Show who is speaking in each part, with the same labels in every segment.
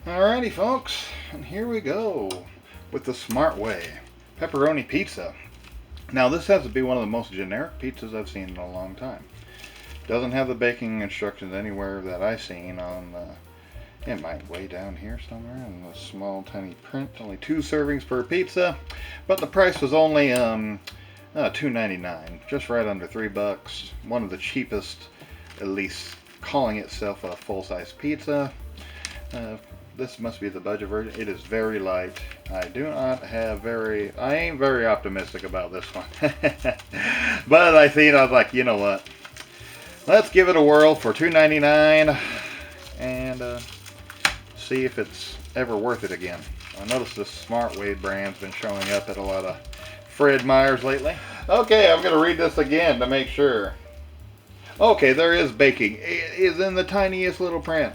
Speaker 1: Alrighty folks, and here we go with the Smart Way pepperoni pizza. Now this has to be one of the most generic pizzas I've seen in a long time. Doesn't have the baking instructions anywhere that I've seen on it might way down here somewhere in the small tiny print. Only 2 servings per pizza, but the price was only $2.99, just right under $3. One of the cheapest, at least calling itself a full-size pizza. This must be the budget version. It is very light. I ain't very optimistic about this one. But I was like, you know what? Let's give it a whirl for $2.99 and see if it's ever worth it again. I noticed the Smart Way brand's been showing up at a lot of Fred Meyers lately. Okay, I'm going to read this again to make sure. Okay, there is baking. It is in the tiniest little print.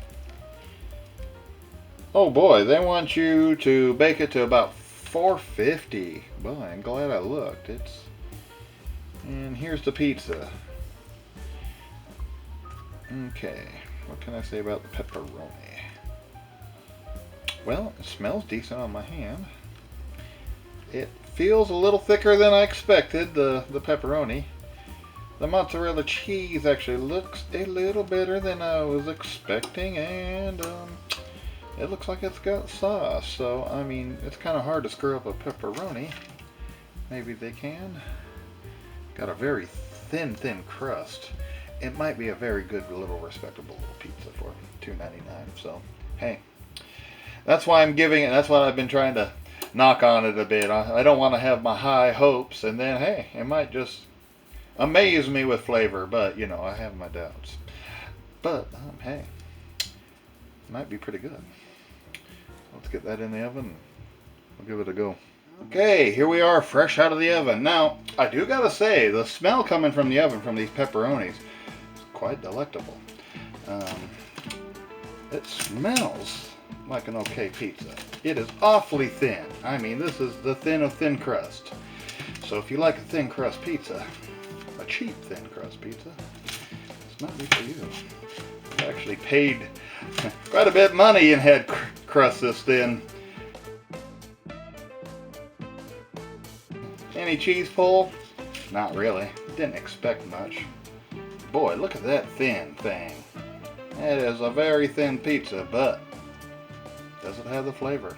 Speaker 1: Oh boy, they want you to bake it to about 450. Boy, I'm glad I looked. And here's the pizza. Okay, what can I say about the pepperoni? Well, it smells decent on my hand. It feels a little thicker than I expected, the pepperoni. The mozzarella cheese actually looks a little better than I was expecting, and it looks like it's got sauce. So, I mean, it's kind of hard to screw up a pepperoni. Maybe they can. Got a very thin crust. It might be a very good, little, respectable little pizza for $2.99. So, hey, that's why I'm giving it. That's why I've been trying to knock on it a bit. I don't want to have my high hopes, and then, hey, it might just amaze me with flavor. But, you know, I have my doubts. But, hey, it might be pretty good. Let's get that in the oven. We'll give it a go. Okay, here we are, fresh out of the oven. Now, I do gotta say, the smell coming from the oven from these pepperonis is quite delectable. It smells like an okay pizza. It is awfully thin. I mean, this is the thin of thin crust. So if you like a thin crust pizza, a cheap thin crust pizza, it's not good for you. I actually paid quite a bit of money and had crust this thin. Any cheese pull? Not really. Didn't expect much. Boy, look at that thin thing. That is a very thin pizza, but does it have the flavor?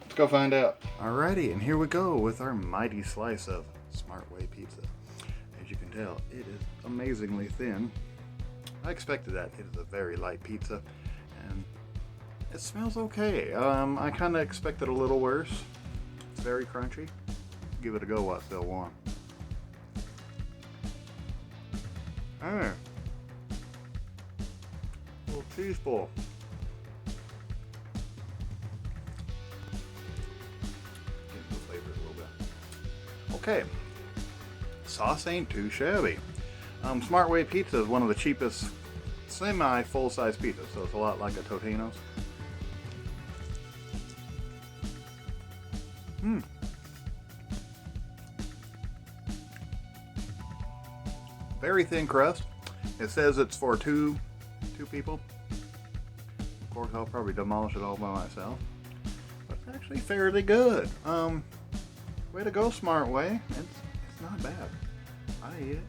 Speaker 1: Let's go find out. Alrighty, and here we go with our mighty slice of Smart Way pizza. As you can tell, it is amazingly thin. I expected that. It is a very light pizza, and it smells okay. I kind of expected a little worse. It's very crunchy. Give it a go while it's still warm. A little cheese pull. Get the flavors a little bit. Okay, sauce ain't too shabby. Smart Way pizza is one of the cheapest semi full-size pizzas, so it's a lot like a Totino's. Very thin crust. It says it's for two people. Of course, I'll probably demolish it all by myself. But it's actually fairly good. Way to go, Smart Way. It's not bad. I eat it.